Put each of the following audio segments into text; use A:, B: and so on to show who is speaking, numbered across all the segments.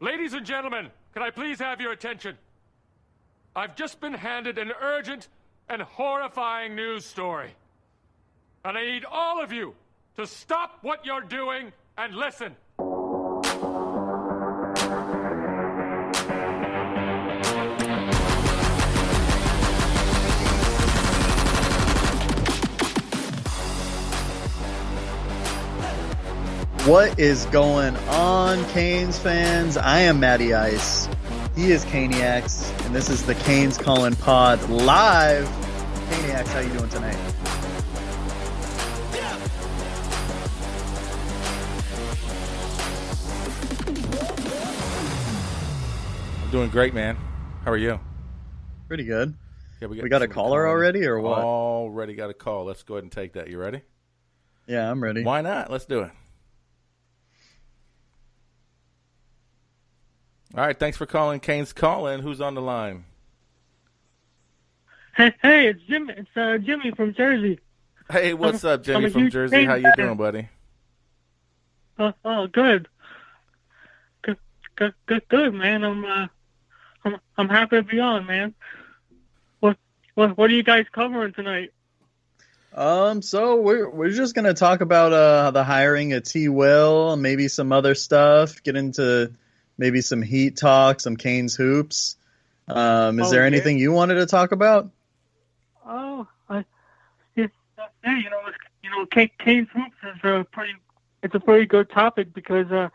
A: Ladies and gentlemen, can I please have your attention? I've just been handed an urgent and horrifying news story. And I need all of you to stop what you're doing and listen.
B: What is going on, Canes fans? I am Matty Ice. He is Caniacs, and this is the Canes Calling Pod live. Caniacs, how you doing tonight?
C: I'm doing great, man. How are you?
B: Pretty good.
C: Yeah,
B: we got a caller already, or what?
C: Already got a call. Let's go ahead and take that. You ready?
B: Yeah, I'm ready.
C: Why not? Let's do it. All right, thanks for calling Canes Calling. Who's on the line?
D: Hey, it's Jimmy. It's Jimmy from Jersey.
C: Hey, what's up, Jimmy from Jersey? How you doing, buddy?
D: Good. Good, man. I'm happy to be on, man. What are you guys covering tonight?
B: So we're just gonna talk about the hiring of T. Will, maybe some other stuff. Get into maybe some Heat talk, some Canes hoops. Is there anything you wanted to talk about?
D: Canes hoops is it's a pretty good topic because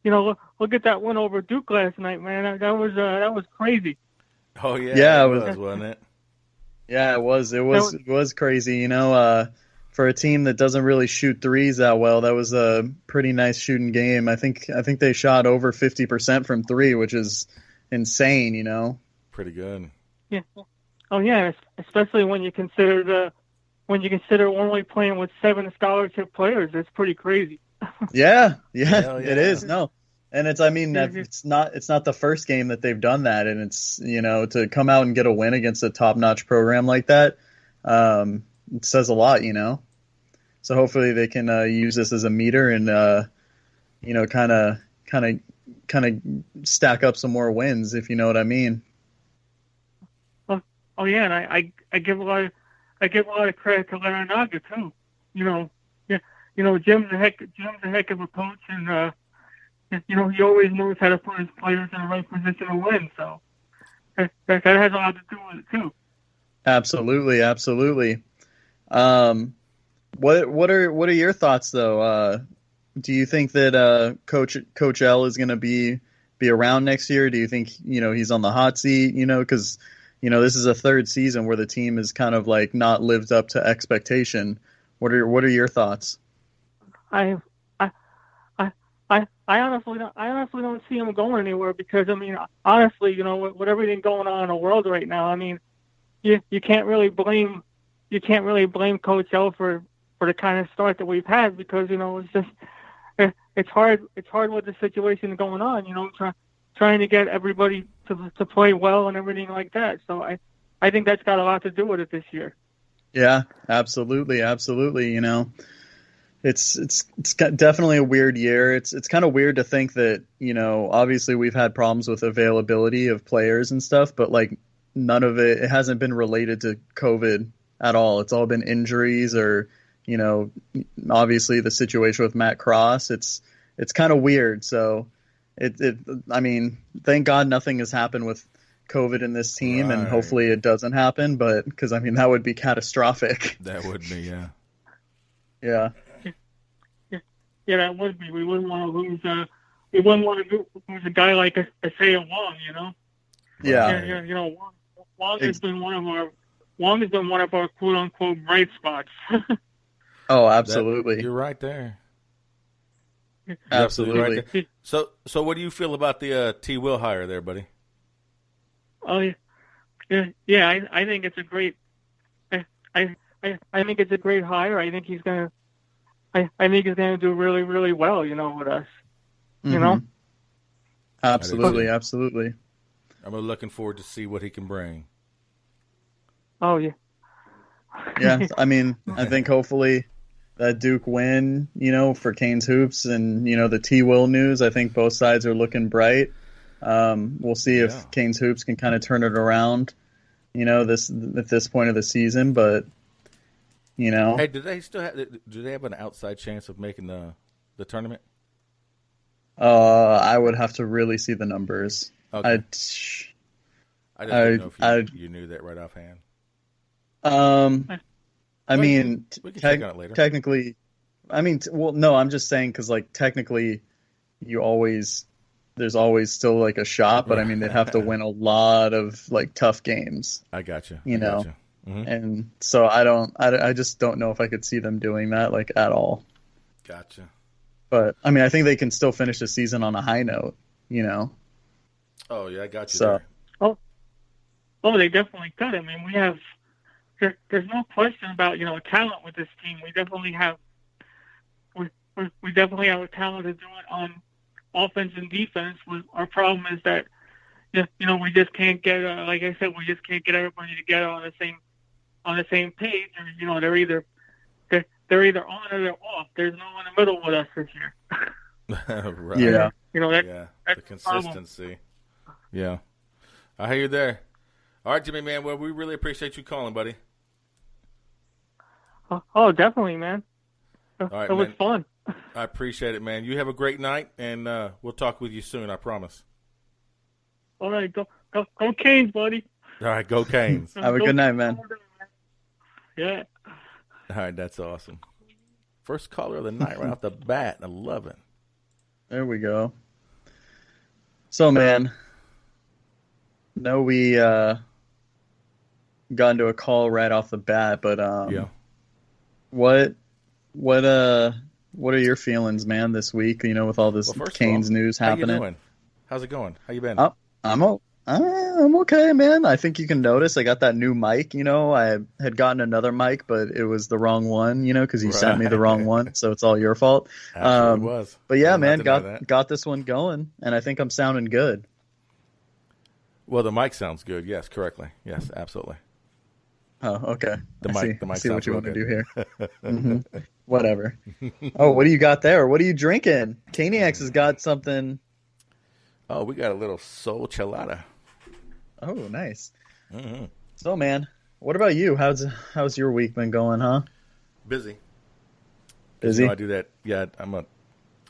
D: look at that win over Duke last night, man. That was crazy.
C: Oh yeah,
B: yeah,
C: it was, wasn't it?
B: Yeah, it was. It was crazy. For a team that doesn't really shoot threes that well, that was a pretty nice shooting game. I think they shot over 50% from three, which is insane.
C: Pretty good.
D: Yeah. Oh yeah, especially when you consider only playing with 7 scholarship players. It's pretty crazy.
B: Yeah, it is. No, and it's not the first game that they've done that, and it's to come out and get a win against a top-notch program like that. It says a lot, So hopefully they can use this as a meter and kind of stack up some more wins, if you know what I mean.
D: Oh yeah, and I give a lot of credit to Larranaga too. Jim's a heck of a coach, and he always knows how to put his players in the right position to win. So that has a lot to do with it too.
B: Absolutely. What are your thoughts though? Do you think that Coach L is going to be around next year? Do you think he's on the hot seat? Because this is a third season where the team is kind of like not lived up to expectation. What are your thoughts?
D: I honestly don't see him going anywhere because honestly, with everything going on in the world right now, you can't really blame Coach L for the kind of start that we've had because it's hard with the situation going on. Trying to get everybody to play well and everything like that. So I think that's got a lot to do with it this year.
B: Yeah, absolutely. It's definitely a weird year. It's kind of weird to think that obviously we've had problems with availability of players and stuff, but like none of it hasn't been related to COVID at all. It's all been injuries or obviously the situation with Matt Cross. It's kind of weird. So thank God nothing has happened with COVID in this team, right. And hopefully it doesn't happen. But because that would be catastrophic.
C: That would be, yeah.
B: Yeah.
D: Yeah, that would be. We wouldn't want to lose. We wouldn't want to lose a guy like Isaiah Wong.
B: Yeah.
D: Wong has been one of our quote unquote bright spots.
B: Oh, absolutely.
C: You're right there.
B: Absolutely.
C: Right there. So what do you feel about the T. Will hire there, buddy?
D: Oh yeah. I think it's a great. I think it's a great hire. I think he's gonna do really, really well. With us.
B: Mm-hmm. Absolutely.
C: I'm looking forward to see what he can bring.
D: Oh yeah.
B: Yeah, I think hopefully that Duke win, for Canes hoops and the T. Will news. I think both sides are looking bright. We'll see if Canes Hoops can kind of turn it around, at this point of the season. But
C: hey, do they have an outside chance of making the tournament?
B: I would have to really see the numbers.
C: Okay. I just didn't know if you knew that right offhand.
B: I mean,
C: we can check on it later.
B: Technically, no, I'm just saying because technically, there's always still like a shot, but I mean they'd have to win a lot of tough games.
C: I got you.
B: Mm-hmm. And so I just don't know if I could see them doing that at all.
C: Gotcha.
B: But I mean, I think they can still finish the season on a high note.
C: Oh yeah, I got you.
B: So,
C: there.
D: Oh, they definitely could. I mean, we have. There's no question about talent with this team. We definitely have. We definitely have a talent to do it on offense and defense. Our problem is that we just can't get like I said, we just can't get everybody together on the same page. Or they're either on or they're off. There's no one in the middle with us this year.
C: Right.
B: Yeah.
C: That's the consistency. Yeah, I hear you there. All right, Jimmy, man. Well, we really appreciate you calling, buddy.
D: Oh, definitely, man.
C: All right,
D: it was fun.
C: I appreciate it, man. You have a great night, and we'll talk with you soon. I promise.
D: All right, go Canes, buddy.
C: All right, go Canes.
B: Have a good night, man.
D: Yeah.
C: All right, that's awesome. First caller of the night right off the bat. I love it.
B: There we go. So, man, we got into a call right off the bat, but
C: yeah.
B: What are your feelings, man, this week? With all this Canes news happening.
C: How you doing? How's it going? How you been?
B: I'm okay, man. I think you can notice I got that new mic. I had gotten another mic, but it was the wrong one. Because you sent me the wrong one, so it's all your fault.
C: Absolutely was.
B: But yeah, man, got this one going, and I think I'm sounding good.
C: Well, the mic sounds good. Yes, correctly. Yes, absolutely.
B: Oh, okay.
C: The mic
B: see what you want
C: good.
B: to do here. Mm-hmm. Whatever. Oh, what do you got there? What are you drinking? Caniacs has got something.
C: Oh, we got a little soul chelada.
B: Oh, nice.
C: Mm-hmm.
B: So, man, what about you? How's your week been going, huh?
C: Busy.
B: Busy?
C: I do that. Yeah, I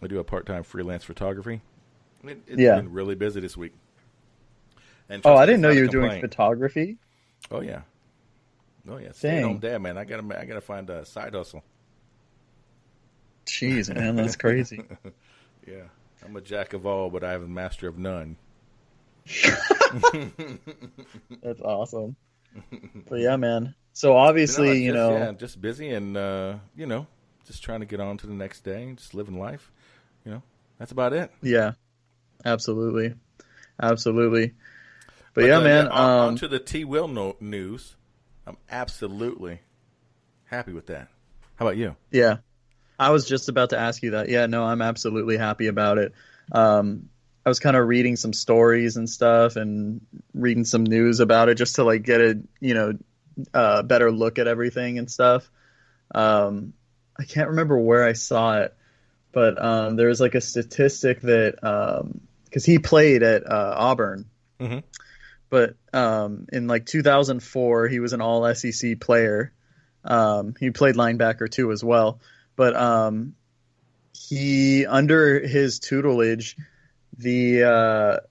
C: do a part-time freelance photography. It's been really busy this week. And
B: I didn't know you were doing photography.
C: Oh yeah. Stay home dad, man. I gotta find a side hustle.
B: Jeez, man, that's crazy.
C: Yeah, I'm a jack of all, but I have a master of none.
B: That's awesome. But yeah, man. So obviously,
C: just busy and just trying to get on to the next day and just living life. That's about it.
B: Yeah, absolutely. But yeah, man.
C: On to the T. Will news. I'm absolutely happy with that. How about you?
B: Yeah, I was just about to ask you that. Yeah, no, I'm absolutely happy about it. I was kind of reading some stories and stuff and reading some news about it just to get a better look at everything and stuff. I can't remember where I saw it, but there was a statistic that because he played at Auburn.
C: Mm-hmm.
B: But in 2004, he was an all SEC player. He played linebacker too as well. But he, under his tutelage, the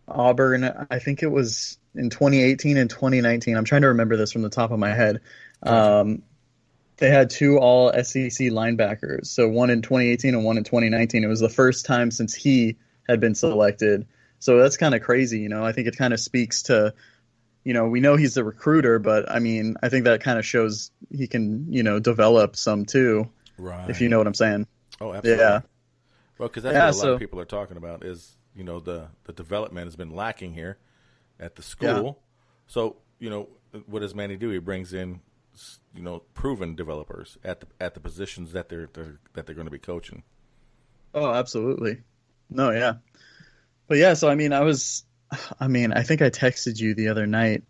B: Auburn, I think it was in 2018 and 2019. I'm trying to remember this from the top of my head. They had two all SEC linebackers. So one in 2018 and one in 2019. It was the first time since he had been selected. So that's kind of crazy, I think it kind of speaks to, we know he's the recruiter, but I mean, I think that kind of shows he can, develop some too.
C: Right.
B: If you know what I'm saying.
C: Oh, absolutely.
B: Yeah.
C: Well, because that's what a lot of people are talking about is, the development has been lacking here at the school. Yeah. So, what does Manny do? He brings in, proven developers at the positions that they're going to be coaching.
B: Oh, absolutely. No, yeah. But yeah, so I think I texted you the other night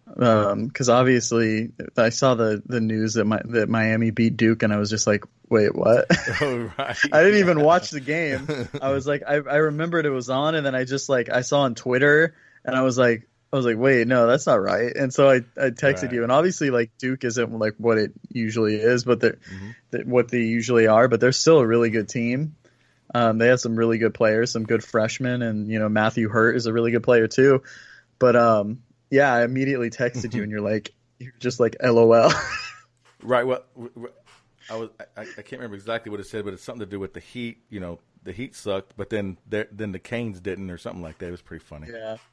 B: Because obviously I saw the news that that Miami beat Duke, and I was just like, wait, what?
C: Oh, right.
B: I didn't even watch the game. I was like, I remembered it was on, and then I just like I saw on Twitter, and I was like, wait, no, that's not right. And so I texted you, and obviously like Duke isn't like what it usually is, but they're what they usually are, but they're still a really good team. They have some really good players, some good freshmen, and Matthew Hurt is a really good player too. But yeah, I immediately texted you, and you're just like LOL.
C: Right. Well, I can't remember exactly what it said, but it's something to do with the heat. The heat sucked, but then the Canes didn't, or something like that. It was pretty funny.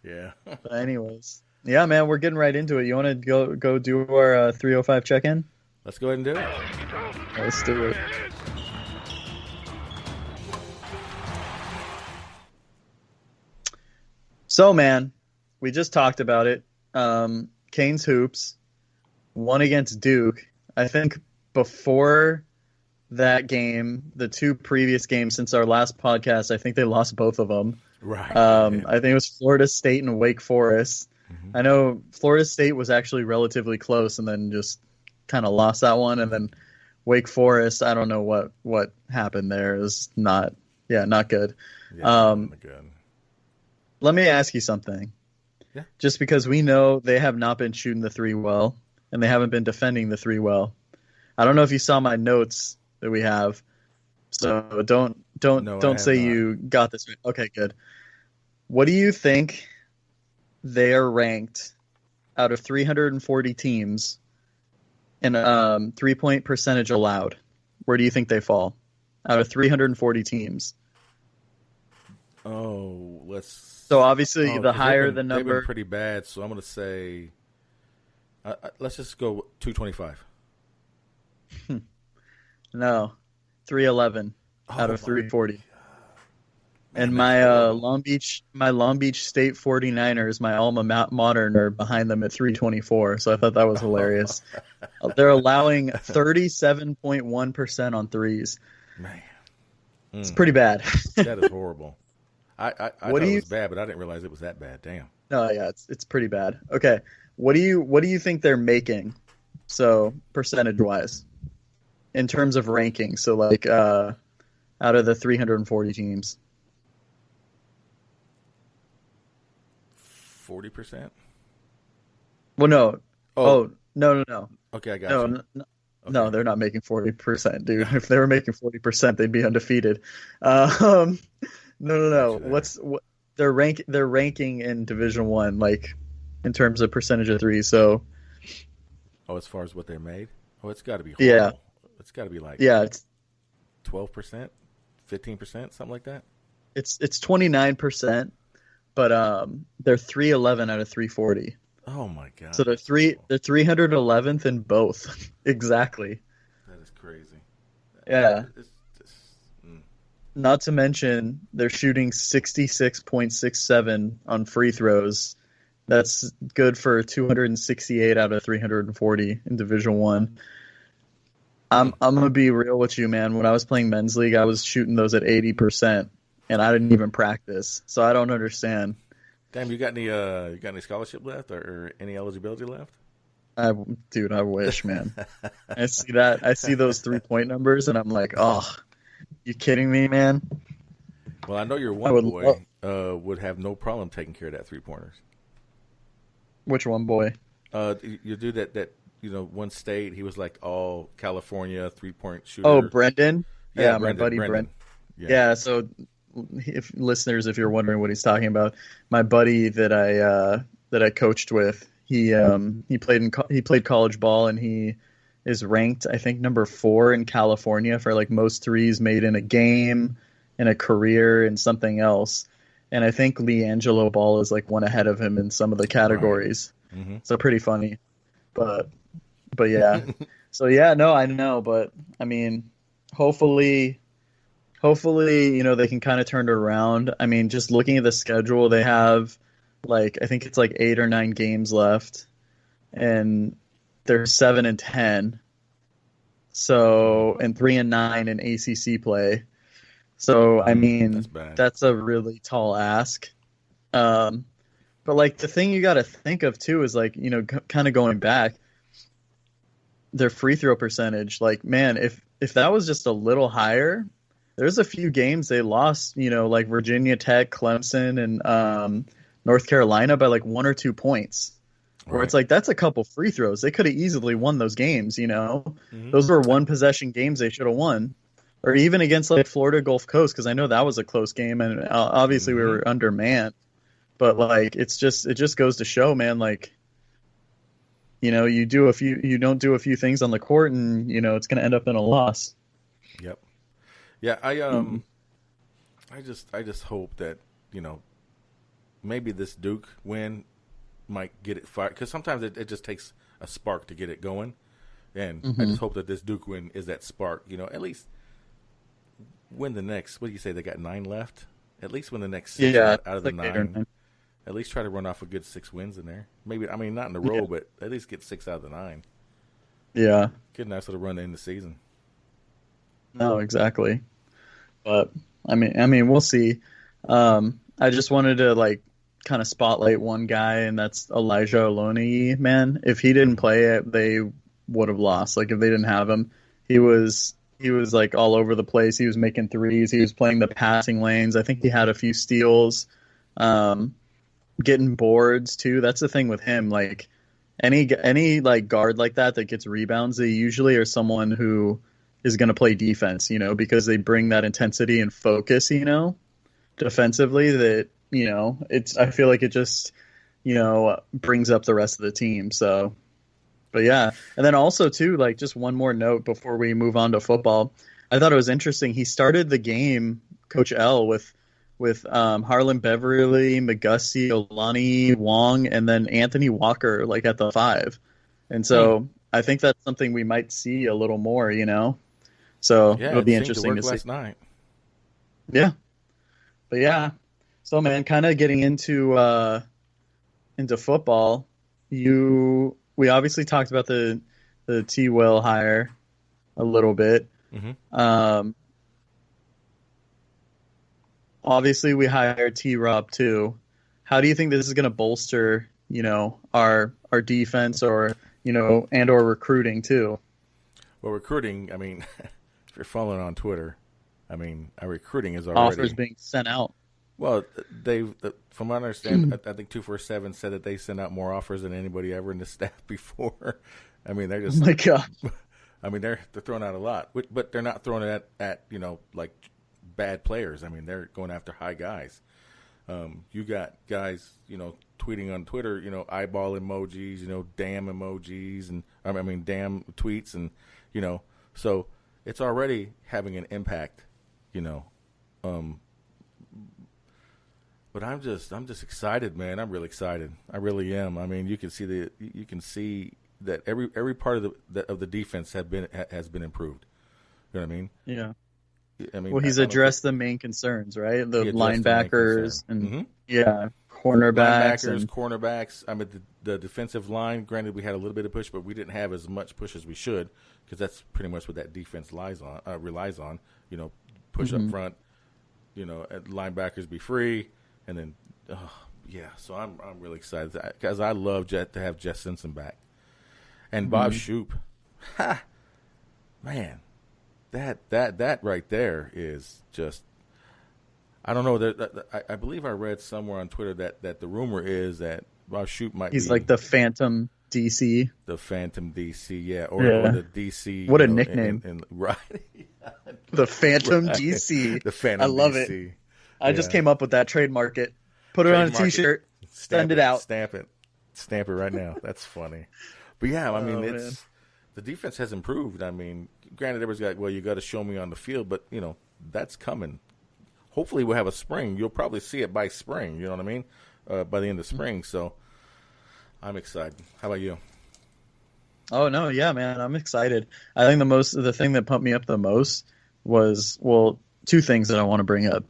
C: Yeah.
B: But anyways, yeah, man, we're getting right into it. You want to go do our 305 check-in?
C: Let's go ahead and do it.
B: Let's do it. So, man, we just talked about it. Canes hoops won against Duke. I think before that game, the two previous games since our last podcast, I think they lost both of them.
C: Right.
B: I think it was Florida State and Wake Forest. I know Florida State was actually relatively close, and then just kind of lost that one. And then Wake Forest, I don't know what happened there. It was not good.
C: Not good.
B: Let me ask you something.
C: Yeah.
B: Just because we know they have not been shooting the three well, and they haven't been defending the three well. I don't know if you saw my notes that we have, so don't say you got this right. Okay, good. What do you think they are ranked out of 340 teams in 3-point percentage allowed? Where do you think they fall out of 340 teams?
C: Oh, let's.
B: So obviously, the higher the number,
C: they've been pretty bad. So I'm going to say, let's just go 225.
B: No, 311 out of 340.
C: Man,
B: and my Long Beach State 49ers, my alma mater, are behind them at 324. So I thought that was hilarious. They're allowing 37.1% on threes.
C: Man,
B: it's pretty bad.
C: That is horrible. I thought it was bad, but I didn't realize it was that bad. Damn.
B: No, yeah, it's pretty bad. Okay, what do you think they're making? So percentage wise, in terms of ranking, so like out of the 340 teams,
C: 40%.
B: Well, no. Oh no.
C: Okay, I got you.
B: No, they're not making 40%, dude. If they were making 40%, they'd be undefeated. No. What they're ranking in Division I, like in terms of percentage of threes. So,
C: as far as what they made, it's got to be horrible.
B: Yeah.
C: It's got to be like
B: it's
C: 12%, 15%, something like that.
B: It's 29%, but they're 311 out of 340.
C: Oh my god!
B: So they're 311th in both. Exactly.
C: That is crazy.
B: Yeah. Not to mention, they're shooting 66.67 on free throws. That's good for 268 out of 340 in Division One. I'm gonna be real with you, man. When I was playing men's league, I was shooting those at 80%, and I didn't even practice, so I don't understand.
C: Damn, you got any scholarship left or any eligibility left?
B: Dude, I wish, man. I see that. I see those 3-point numbers, and I'm like, oh. You kidding me, man?
C: Well, I know your one boy would have no problem taking care of that 3-pointers.
B: Which one boy?
C: You do that one state. He was like all California 3-point shooter.
B: Oh, Brendan? Yeah, my buddy
C: Brendan.
B: Yeah, so if you're wondering what he's talking about, my buddy that I coached with, he played college ball, and he is ranked, I think, number 4 in California for like most threes made in a game, in a career, and something else. And I think LiAngelo Ball is like one ahead of him in some of the categories. Right. Mm-hmm. So pretty funny, but yeah. So yeah, no, I know, but I mean, hopefully, they can kind of turn it around. I mean, just looking at the schedule, they have I think it's like 8 or 9 games left, and they're 7-10, so, and 3-9 in ACC play. So I mean, that's a really tall ask. But like the thing you got to think of too is like, kind of going back, their free throw percentage. Like, man, if that was just a little higher, there's a few games they lost, like Virginia Tech, Clemson, and North Carolina by like 1 or 2 points. Where it's like, that's a couple free throws. They could have easily won those games, Those were one possession games they should have won. Or even against like Florida Gulf Coast, because I know that was a close game, and obviously we were undermanned. But like, it just goes to show, man, like, you don't do a few things on the court, and it's going to end up in a loss.
C: Yep. Yeah, I just hope that maybe this Duke win might get it fired, because sometimes it just takes a spark to get it going, and I just hope that this Duke win is that spark. At least win the next. What do you say? They got 9 left. At least win the next 6 out of the 9. At least try to run off a good 6 wins in there. Maybe, I mean, not in a row, but at least get 6 out of the 9.
B: Yeah.
C: Get a nice little run in the season.
B: No, exactly. But I mean, we'll see. I just wanted to like kind of spotlight one guy, and that's Elijah Oloniyi. Man, if he didn't play it, they would have lost. Like if they didn't have him, he was like all over the place. He was making threes. He was playing the passing lanes. I think he had a few steals. Getting boards too. That's the thing with him. Like any like guard like that gets rebounds, they usually are someone who is going to play defense, because they bring that intensity and focus, defensively that, I feel like it just, brings up the rest of the team. So, but yeah. And then also too, like just one more note before we move on to football. I thought it was interesting. He started the game, Coach L, with Harlan Beverly, McGusty, Olani, Wong, and then Anthony Walker like at the 5. And so I think that's something we might see a little more, So it'll be interesting to see.
C: Last night.
B: Yeah. But yeah. So man, kind of getting into football, we obviously talked about the T. Will hire a little bit. Mm-hmm. Obviously, we hired T-Rob too. How do you think this is going to bolster, our defense, or and or recruiting too?
C: Well, recruiting. I mean, if you're following on Twitter, I mean, our recruiting is already
B: offers being sent out.
C: Well, from what I understand, I think 247 said that they sent out more offers than anybody ever in the staff before. I mean, they're just.
B: Oh my God.
C: I mean, they're throwing out a lot, but they're not throwing it at like bad players. I mean, they're going after high guys. You got guys, tweeting on Twitter, eyeball emojis, damn emojis, and I mean, damn tweets, and so it's already having an impact, But I'm just excited, man. I'm really excited. I really am. I mean, you can see that every part of the defense has been improved. You know what I mean?
B: Yeah.
C: I mean,
B: well, he's addressed the main concerns, right? The linebackers and
C: cornerbacks. I mean, the defensive line. Granted, we had a little bit of push, but we didn't have as much push as we should, because that's pretty much what that defense relies on. Push up front. Linebackers be free, and then So I'm really excited because I love to have Jeff Simpson back, and Bob Shoop. Man. That right there is just, I don't know. I believe I read somewhere on Twitter that the rumor is that Bob Shoop might
B: He's
C: be
B: like the Phantom DC.
C: The Phantom DC, yeah. Or the DC.
B: What a nickname.
C: Right.
B: The Phantom DC.
C: The Phantom DC.
B: I love it. I just came up with that. Trademark it. Put it on a T-shirt. Send it out.
C: Stamp it. Stamp it right now. That's funny. But yeah, I mean, the defense has improved. I mean, granted, everybody's got, well, you got to show me on the field, but, that's coming. Hopefully we'll have a spring. You'll probably see it by spring, you know what I mean, by the end of spring. So I'm excited. How about you?
B: Oh, no, yeah, man, I'm excited. I think the thing that pumped me up the most was, well, two things that I want to bring up.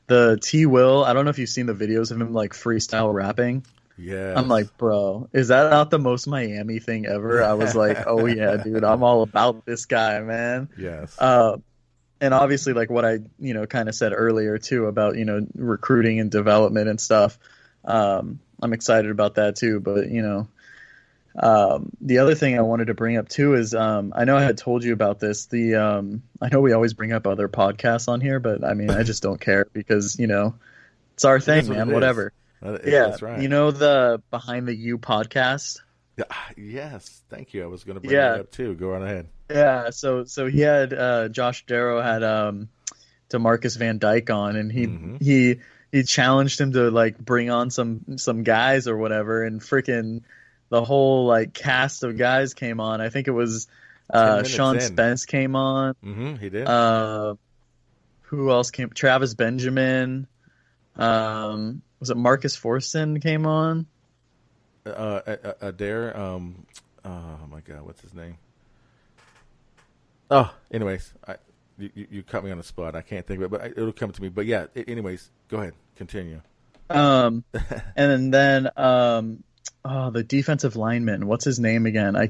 B: The T. Will, I don't know if you've seen the videos of him, like, freestyle rapping.
C: Yeah,
B: I'm like, bro, is that not the most Miami thing ever? I was like, oh yeah, dude, I'm all about this guy, man.
C: Yes.
B: And obviously, like what I, kind of said earlier too about, recruiting and development and stuff. I'm excited about that too. But the other thing I wanted to bring up too is I know I had told you about this. I know we always bring up other podcasts on here, but I mean I just don't care because it's our thing, man. Whatever. Yeah,
C: that's right.
B: The Behind the U podcast.
C: Yes, thank you. I was going to bring that up too. Go on ahead.
B: Yeah, so he had Josh Darrow had DeMarcus Van Dyke on, and he challenged him to like bring on some guys or whatever, and freaking the whole like cast of guys came on. I think it was Sean Spence came on.
C: Mm-hmm, he did.
B: Who else came? Travis Benjamin. Was it Marcus Forson came on?
C: Adair. Oh my God, what's his name? Oh, anyways, you caught me on the spot. I can't think of it, but it'll come to me. But yeah, anyways, go ahead, continue.
B: And then the defensive lineman. What's his name again? I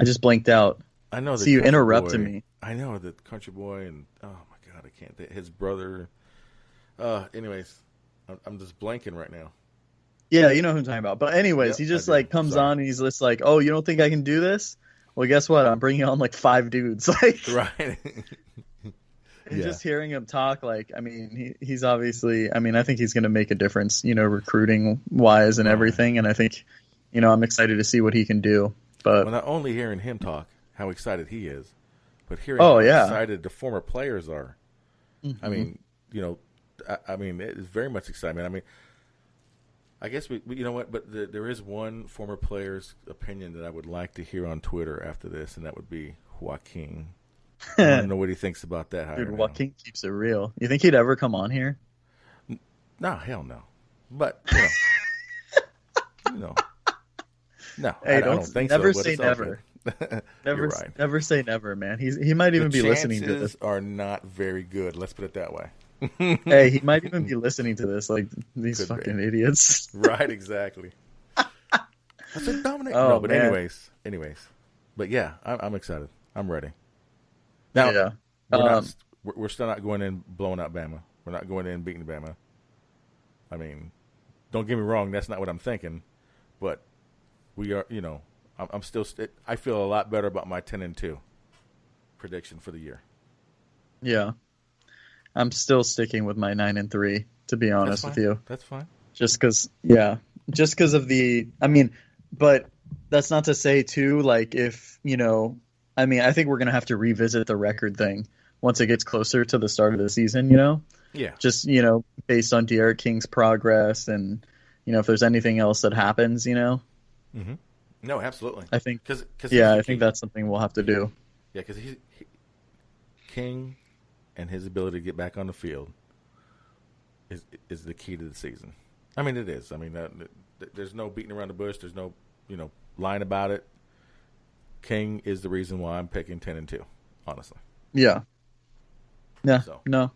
B: just blanked out.
C: I know.
B: So you interrupted me.
C: I know the country boy, and oh my God, I can't think. His brother. Anyways, I'm just blanking right now.
B: Yeah, you know who I'm talking about. But anyways, he just like comes on and he's just like, "Oh, you don't think I can do this? Well, guess what? I'm bringing on like 5 dudes." Like,
C: right.
B: And just hearing him talk, like, I mean, he's obviously, I mean, I think he's going to make a difference, recruiting wise and everything. And I think, I'm excited to see what he can do. But
C: not only hearing him talk, how excited he is, but hearing how excited the former players are. Mm-hmm. I mean, it is very much excitement. I mean, I guess we you know what, but there is one former player's opinion that I would like to hear on Twitter after this, and that would be Joaquin. I don't know what he thinks about that.
B: Dude, Joaquin keeps it real. You think he'd ever come on here?
C: No, hell no. But, no.
B: Hey,
C: I don't think
B: never
C: so.
B: Say never.
C: You're right.
B: Never say never, man. He might even be listening to this.
C: Are not very good. Let's put it that way.
B: Hey, he might even be listening to this, like these Could fucking be. Idiots.
C: Right, exactly. I said Dominic. Oh, no, but man. anyways. But yeah, I'm excited. I'm ready. Now, we're still not going in blowing out Bama. We're not going in beating Bama. I mean, don't get me wrong. That's not what I'm thinking. But we are, I'm still. I feel a lot better about my 10-2 prediction for the year.
B: Yeah. I'm still sticking with my 9-3, to be honest with you.
C: That's fine.
B: Just because of the, I mean, but that's not to say too, like if, I mean, I think we're going to have to revisit the record thing once it gets closer to the start of the season,
C: Yeah.
B: Just, based on De'Aaron King's progress and, if there's anything else that happens,
C: Mm-hmm. No, absolutely.
B: I think, I think that's something we'll have to do.
C: Yeah, because King and his ability to get back on the field is the key to the season. I mean, it is. I mean, there's no beating around the bush. There's no, lying about it. King is the reason why I'm picking 10-2, honestly.
B: Yeah. Yeah. So. No.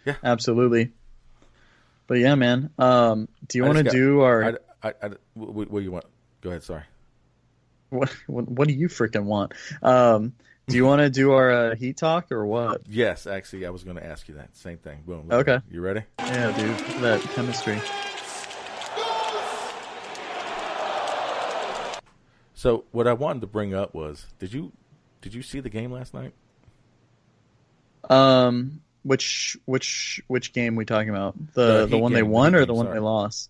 C: Yeah.
B: Absolutely. But yeah, man. Do you want to do our?
C: What do you want? Go ahead. Sorry.
B: What do you freaking want? Do you want to do our heat talk or what?
C: Yes, actually, I was going to ask you that same thing. Boom.
B: Okay.
C: You ready?
B: Yeah, dude. Look at that chemistry.
C: So what I wanted to bring up was, did you see the game last night?
B: Which game we talking about? The one they won or the one they lost?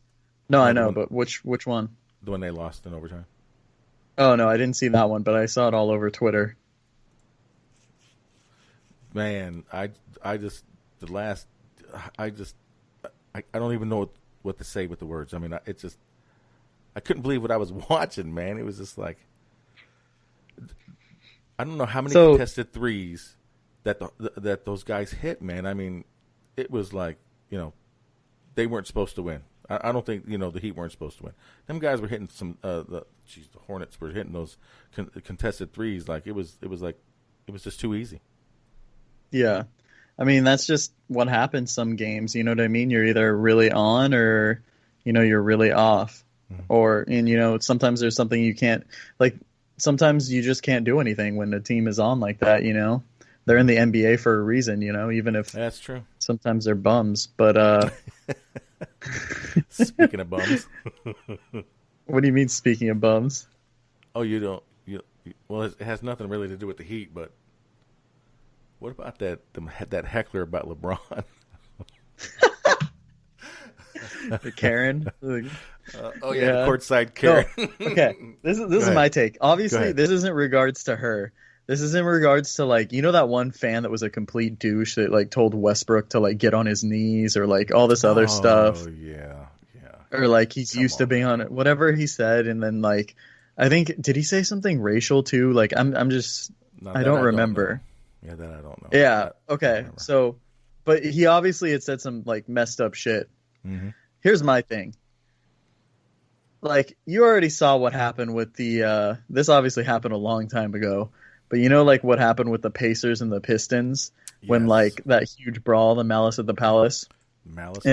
B: No, I know, but which one?
C: The one they lost in overtime.
B: Oh no, I didn't see that one, but I saw it all over Twitter.
C: Man, I don't even know what to say with the words. I mean, I couldn't believe what I was watching, man. It was just like, I don't know how many contested threes that those guys hit, man. I mean, it was like, they weren't supposed to win. I don't think, the Heat weren't supposed to win. Them guys were hitting some, the Hornets were hitting those contested threes. Like, it was just too easy. Yeah.
B: I mean, that's just what happens some games. You know what I mean? You're either really on or, you're really off. Mm-hmm. Or, and, sometimes there's something you can't, like, sometimes you just can't do anything when the team is on like that, They're in the NBA for a reason, even if
C: that's true.
B: Sometimes they're bums. But,
C: Speaking of bums.
B: What do you mean, speaking of bums?
C: Oh, you don't. Well, it has nothing really to do with the Heat, but what about that heckler about LeBron?
B: The Karen.
C: The courtside Karen.
B: No. Okay, this is my take. Obviously, this isn't regards to her. This is in regards to, like, you know, that one fan that was a complete douche that, like, told Westbrook to, like, get on his knees or, like, all this other stuff.
C: Oh yeah.
B: Or, like, he's used to being on it. Whatever he said, and then, like, I think, did he say something racial too? Like, I'm just, I don't remember.
C: Yeah, that I don't know.
B: Yeah. Okay. So, but he obviously had said some, like, messed up shit.
C: Mm-hmm.
B: Here's my thing. Like, you already saw what happened with the, this obviously happened a long time ago, but you know, like, what happened with the Pacers and the Pistons when, like, that huge brawl, the Malice at the Palace.
C: Palace,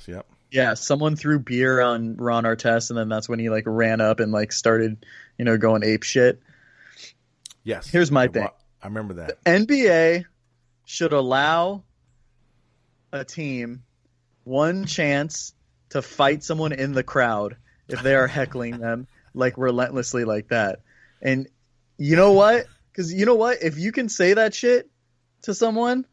C: yep.
B: Yeah, someone threw beer on Ron Artest, and then that's when he, like, ran up and, like, started, you know, going ape shit.
C: Yes.
B: Here's my thing.
C: I remember that.
B: The NBA should allow a team one chance to fight someone in the crowd if they are heckling them, like, relentlessly like that. And you know what? Because you know what? If you can say that shit to someone...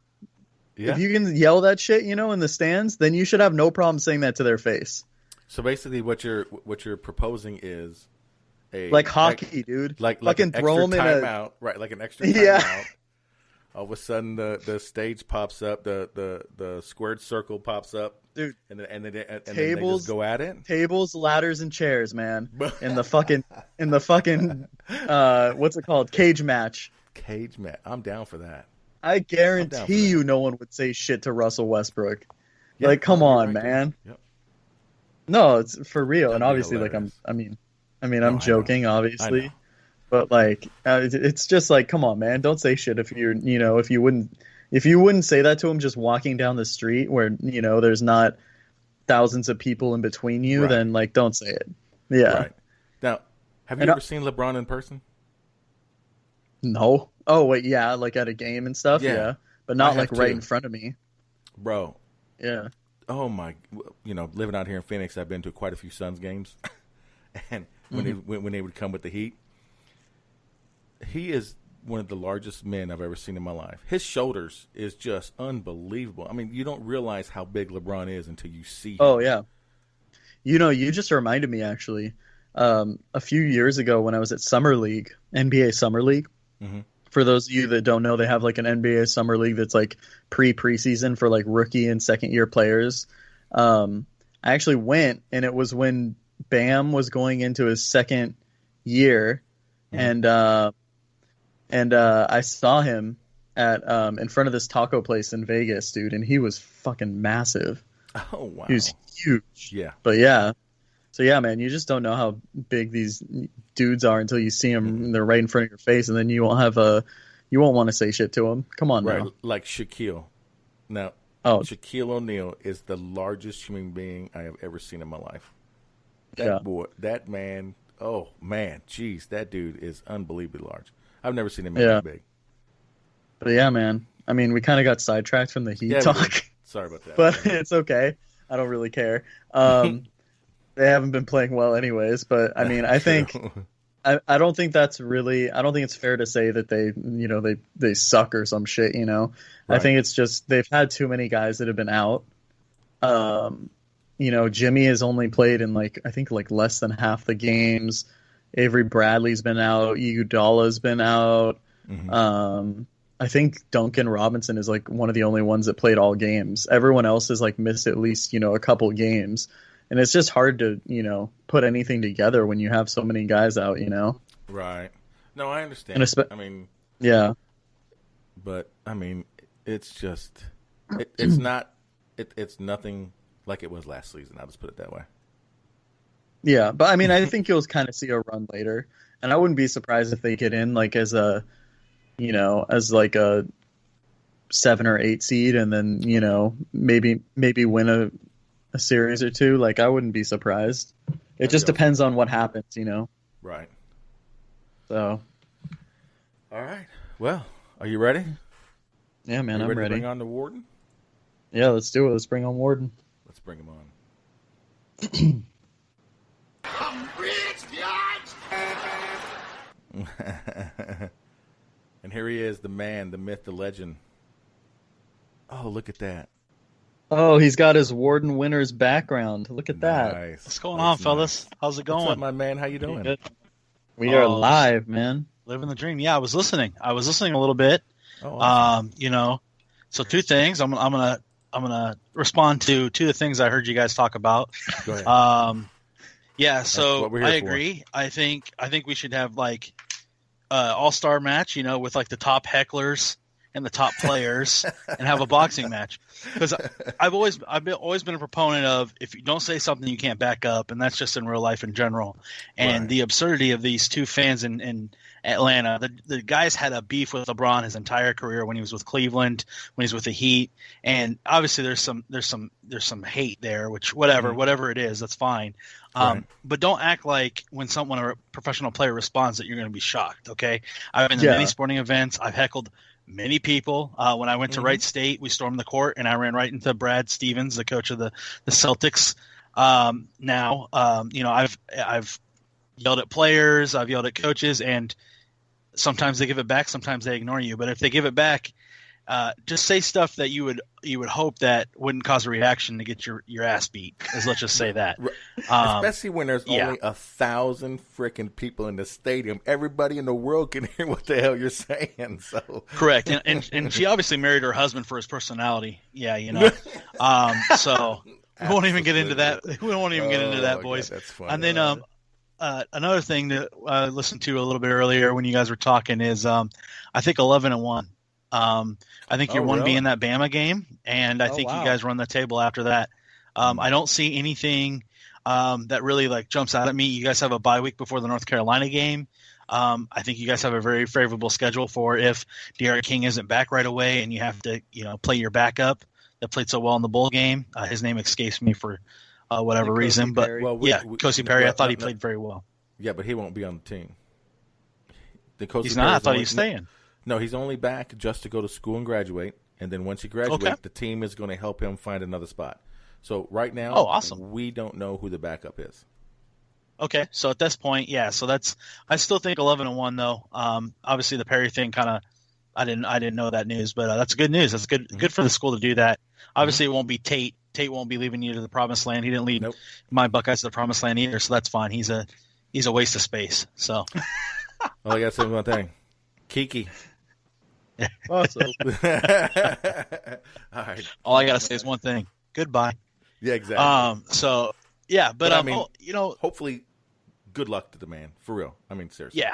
B: Yeah. If you can yell that shit, you know, in the stands, then you should have no problem saying that to their face.
C: So basically, what you're proposing is
B: like hockey, dude.
C: Like
B: fucking
C: an
B: throw them in
C: timeout, right? Like an extra timeout. All of a sudden, the stage pops up, the squared circle pops up,
B: dude,
C: and then they
B: tables,
C: just go at it.
B: Tables, ladders, and chairs, man. in the fucking what's it called? Cage match.
C: Cage match. I'm down for that.
B: I guarantee you no one would say shit to Russell Westbrook. Yep, like, come on, man.
C: Yep.
B: No, it's for real.
C: That'd
B: and obviously, like, I'm joking, obviously. But, like, it's just like, come on, man. Don't say shit if you're, you know, if you wouldn't say that to him just walking down the street where, you know, there's not thousands of people in between you, then, like, don't say it. Yeah.
C: Right. Now, have you ever seen LeBron in person?
B: No. Oh, wait, yeah, like at a game and stuff, yeah. But not, like, right in front of me.
C: Bro.
B: Yeah.
C: Oh, my. You know, living out here in Phoenix, I've been to quite a few Suns games. And when they would come with the Heat, he is one of the largest men I've ever seen in my life. His shoulders is just unbelievable. I mean, you don't realize how big LeBron is until you see him.
B: Oh, yeah. You know, you just reminded me, actually, a few years ago when I was at Summer League, NBA Summer League.
C: Mm-hmm.
B: For those of you that don't know, they have, like, an NBA Summer League that's, like, preseason for, like, rookie and second-year players. I actually went, and it was when Bam was going into his second year, and I saw him at in front of this taco place in Vegas, dude, and he was fucking massive.
C: Oh, wow.
B: He was huge.
C: Yeah.
B: But, yeah. So, yeah, man, you just don't know how big these dudes are until you see them. They're right in front of your face, and then you won't want to say shit to them. Come on,
C: right,
B: now.
C: Like Shaquille. Now, Shaquille O'Neal is the largest human being I have ever seen in my life. That man, oh, man, jeez, that dude is unbelievably large. I've never seen him that big.
B: But, yeah, man, I mean, we kind of got sidetracked from the Heat talk.
C: Sorry about that.
B: But it's okay. I don't really care. They haven't been playing well anyways, but I mean, I think I don't think that's really. I don't think it's fair to say that they suck or some shit. You know, right. I think it's just they've had too many guys that have been out. You know, Jimmy has only played in I think less than half the games. Avery Bradley's been out. Iguodala's been out.
C: Mm-hmm.
B: I think Duncan Robinson is like one of the only ones that played all games. Everyone else has like missed at least a couple games. And it's just hard to, put anything together when you have so many guys out,
C: Right. No, I understand. I mean,
B: yeah.
C: But I mean, it's just, it's not, it's nothing like it was last season. I'll just put it that way.
B: Yeah, but I mean, I think you'll kind of see a run later, and I wouldn't be surprised if they get in as a, as like a 7 or 8 seed, and then maybe win a series or two. Like, I wouldn't be surprised. It just depends on what happens,
C: Right.
B: So.
C: All right. Well, are you ready?
B: Yeah, man, I'm
C: ready.
B: ready.
C: To bring on the Warden?
B: Yeah, let's do it. Let's bring on Warden.
C: Let's bring him on.
E: I'm rich,
C: And here he is, the man, the myth, the legend. Oh, look at that.
B: Oh, he's got his Warden winner's background. Look at that.
C: Nice.
F: What's going on, fellas? How's it going?
C: What's up, my man? How you doing?
F: Good.
B: We are live, man.
F: Living the dream. Yeah, I was listening. a little bit.
C: Oh, awesome.
F: So two things. I'm gonna respond to two of the things I heard you guys talk about.
C: Go ahead.
F: Yeah, so
C: what we're here
F: I
C: for.
F: agree. I think we should have like all-star match, with like the top hecklers and the top players, and have a boxing match. Because I've always been a proponent of, if you don't say something, you can't back up, and that's just in real life in general. And the absurdity of these two fans in Atlanta. The guy's had a beef with LeBron his entire career, when he was with Cleveland, when he was with the Heat, and obviously there's some hate there, which whatever it is, that's fine. But don't act like when a professional player responds that you're going to be shocked. Okay, I've been to many sporting events. I've heckled many people. When I went to Wright State, we stormed the court, and I ran right into Brad Stevens, the coach of the Celtics. I've yelled at players, I've yelled at coaches, and sometimes they give it back, sometimes they ignore you. But if they give it back, just say stuff that you would hope that wouldn't cause a reaction to get your ass beat. Let's just say that.
C: Especially when there's only 1,000 freaking people in the stadium. Everybody in the world can hear what the hell you're saying. So
F: correct, and she obviously married her husband for his personality. Yeah, So we won't even get into that. We won't even get into that, boys.
C: God, that's funny.
F: And then another thing that I listened to a little bit earlier when you guys were talking is I think 11-1. I think you're one being that Bama game, and I think you guys run the table after that. I don't see anything that really like jumps out at me. You guys have a bye week before the North Carolina game. I think you guys have a very favorable schedule for if De'Aaron King isn't back right away and you have to play your backup that played so well in the bowl game. His name escapes me for whatever reason, but Kosi Perry, I thought he played very well.
C: Yeah, but he won't be on the team.
F: He's not. I thought he was staying.
C: No, he's only back just to go to school and graduate, and then once he graduates, the team is going to help him find another spot. So right now, we don't know who the backup is.
F: Okay, so at this point, I still think 11-1 though. Obviously the Perry thing kind of, I didn't know that news, but that's good news. That's good for the school to do that. Obviously, it won't be Tate. Tate won't be leaving you to the promised land. He didn't lead my Buckeyes to the promised land either, so that's fine. He's a waste of space. So,
C: I got to say one thing, Kiki.
B: Awesome.
C: All right.
F: All I gotta say is one thing. Goodbye.
C: Yeah, exactly.
F: But I mean,
C: hopefully, good luck to the man for real. I mean, seriously.
F: Yeah.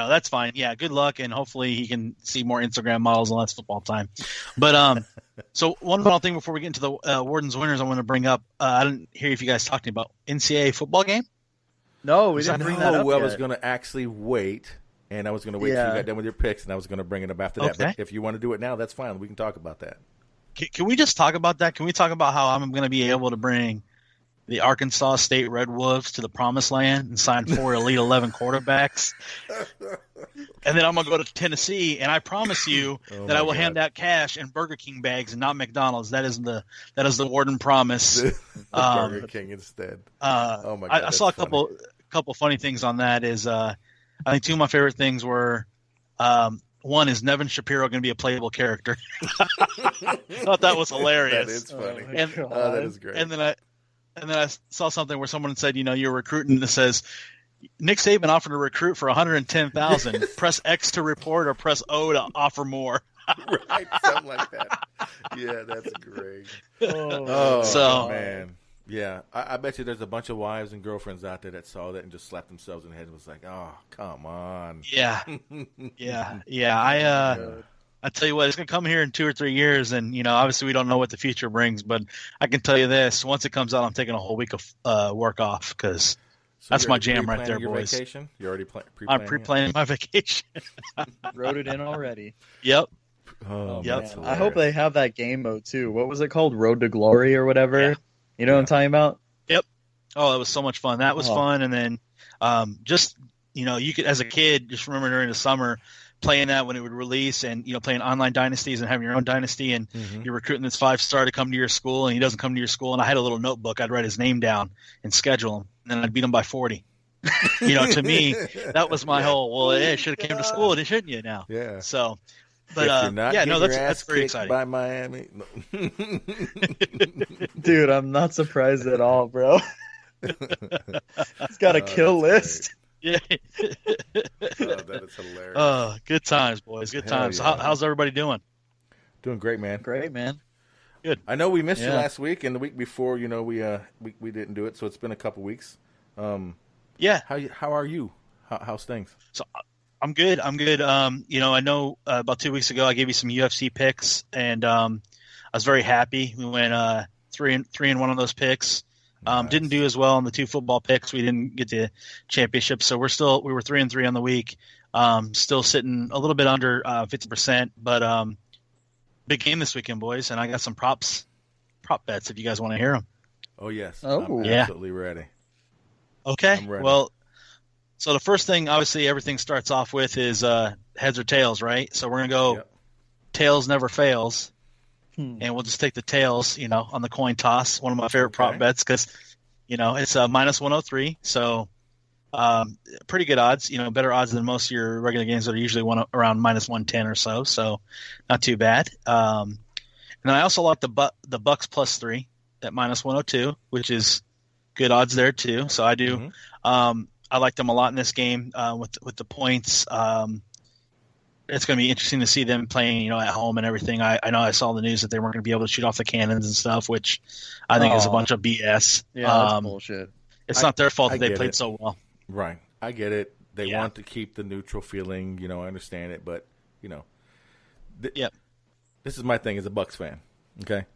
F: That's fine. Yeah, good luck, and hopefully he can see more Instagram models and less football time. But so one final thing before we get into the Warden's winners, I want to bring up. I didn't hear if you guys talking about NCAA football game.
B: No, we didn't bring that up
C: I
B: yet.
C: was going to actually wait. And I was going to wait till you got done with your picks, and I was going to bring it up after that. But if you want to do it now, that's fine. We can talk about that.
F: Can we just talk about that? Can we talk about how I'm going to be able to bring the Arkansas State Red Wolves to the promised land and sign 4 Elite 11 quarterbacks? And then I'm going to go to Tennessee, and I promise you that I will hand out cash and Burger King bags and not McDonald's. That is the Warden promise.
C: Burger King instead. Oh my God!
F: I saw a couple funny things on that. Is I think two of my favorite things were, one is Nevin Shapiro going to be a playable character. I thought that was hilarious.
C: That is funny.
F: That
C: is great.
F: And then I saw something where someone said, you're recruiting that says Nick Saban offered to recruit for $110,000. Press X to report or press O to offer more.
C: Right, something like that. Yeah, that's great. Man. Yeah, I bet you there's a bunch of wives and girlfriends out there that saw that and just slapped themselves in the head and was like, "Oh, come on."
F: Yeah. I tell you what, it's gonna come here in 2 or 3 years, and obviously we don't know what the future brings, but I can tell you this: once it comes out, I'm taking a whole week of work off because that's my jam right there, boys.
C: Vacation? You already
F: I'm pre-planning my vacation.
B: Wrote it in already.
F: Yep.
B: Yep. I hope they have that game mode too. What was it called? Road to Glory or whatever. Yeah. You know what I'm talking about?
F: Yep. Oh, that was so much fun. That was fun. And then you could, as a kid, just remember during the summer, playing that when it would release, and playing online dynasties and having your own dynasty, and you're recruiting this 5-star to come to your school, and he doesn't come to your school, and I had a little notebook. I'd write his name down and schedule him, and then I'd beat him by 40. To me, that was my whole. Well, it should have came to school, shouldn't you? Now,
C: yeah.
F: So, but that's very exciting.
C: By Miami,
B: dude, I'm not surprised at all, bro. He's got a kill list.
F: Great. Yeah.
C: That is hilarious.
F: Oh, good times, boys. Good times.
C: Yeah.
F: How's everybody doing?
C: Doing great, man.
B: Great, man.
F: Good.
C: I know we missed you last week, and the week before, we didn't do it, so it's been a couple weeks.
F: Yeah.
C: How are you? How's things?
F: So I'm good. I know about 2 weeks ago I gave you some UFC picks, and I was very happy. We went 3-1 on those picks.
C: Nice.
F: Didn't do as well on the 2 football picks. We didn't get the championship, so we were 3-3 on the week. Still sitting a little bit under 50%, but big game this weekend, boys, and I got some prop bets if you guys want to hear them.
C: Oh yes,
B: I'm
C: absolutely ready.
F: Okay,
C: I'm ready.
F: Well, so the first thing, obviously, everything starts off with is heads or tails, right? So we're gonna go tails never fails. And we'll just take the tails, on the coin toss. One of my favorite prop bets because, it's minus 103. So pretty good odds, better odds than most of your regular games that are usually around minus 110 or so. So not too bad. And then I also like the Bucks +3 at minus 102, which is good odds there too. So I do. I like them a lot in this game with the points. It's going to be interesting to see them playing, at home and everything. I know I saw the news that they weren't going to be able to shoot off the cannons and stuff, which I think is a bunch of BS.
B: Yeah, that's bullshit.
F: It's not their fault that they played so well.
C: Right. I get it. They want to keep the neutral feeling. I understand it. But, this is my thing as a Bucks fan. Okay?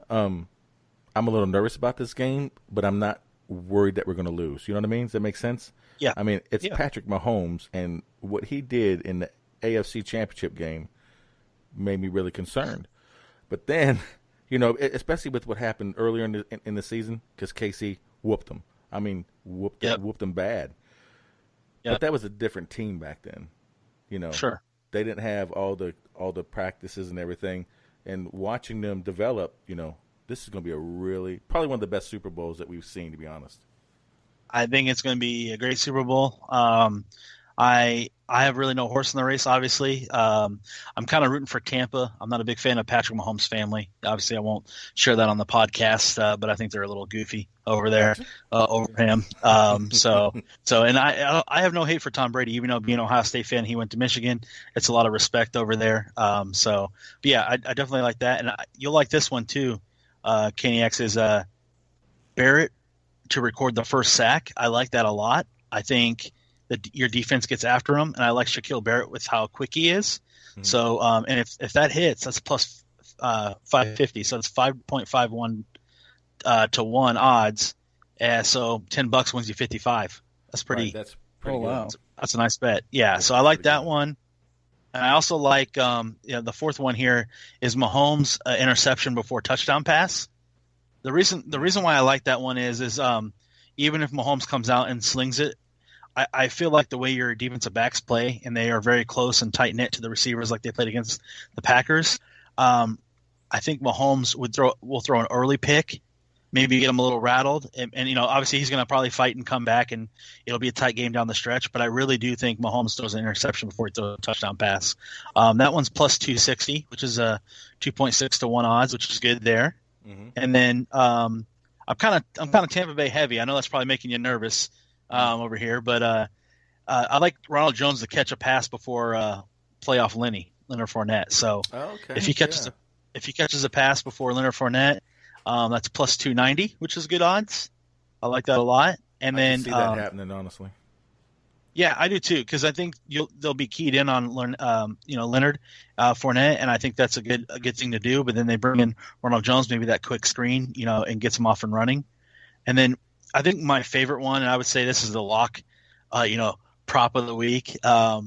C: I'm a little nervous about this game, but I'm not worried that we're going to lose. You know what I mean? Does that make sense?
F: Yeah.
C: I mean, it's Patrick Mahomes, and what he did in the AFC Championship game made me really concerned. But then, especially with what happened earlier in the season, because KC whooped them. I mean, whooped them bad. But that was a different team back then.
F: Sure.
C: They didn't have all the practices and everything. And watching them develop, this is going to be probably one of the best Super Bowls that we've seen, to be honest.
F: I think it's going to be a great Super Bowl. I have really no horse in the race, obviously. I'm kind of rooting for Tampa. I'm not a big fan of Patrick Mahomes' family. Obviously, I won't share that on the podcast, but I think they're a little goofy over there, over him. And I have no hate for Tom Brady, even though being an Ohio State fan, he went to Michigan. It's a lot of respect over there. I definitely like that. And you'll like this one too, Caniacs, is Barrett to record the first sack. I like that a lot. I think your defense gets after him, and I like Shaquille Barrett with how quick he is. Mm-hmm. So, and if that hits, that's plus 550. So it's 5.51 to 1 odds. So $10 wins you 55. That's pretty.
C: Right, that's pretty good.
B: Wow.
F: That's a nice bet. Yeah. So I like that one. And I also like the fourth one here is Mahomes interception before touchdown pass. The reason why I like that one is even if Mahomes comes out and slings it, I feel like the way your defensive backs play, and they are very close and tight-knit to the receivers like they played against the Packers, I think Mahomes will throw an early pick, maybe get him a little rattled. And obviously he's going to probably fight and come back, and it'll be a tight game down the stretch. But I really do think Mahomes throws an interception before he throws a touchdown pass. That one's plus 260, which is a 2.6 to 1 odds, which is good there. Mm-hmm. And then I'm kind of Tampa Bay heavy. I know that's probably making you nervous over here, but I like Ronald Jones to catch a pass before playoff Leonard Fournette. So if he catches a pass before Leonard Fournette, that's plus 290, which is good odds. I like that a lot. And then
C: can see that happening, honestly.
F: Yeah, I do too, because I think they'll be keyed in on Leonard Fournette, and I think that's a good thing to do. But then they bring in Ronald Jones, maybe that quick screen, and gets him off and running. And then I think my favorite one, and I would say this is the lock, prop of the week. I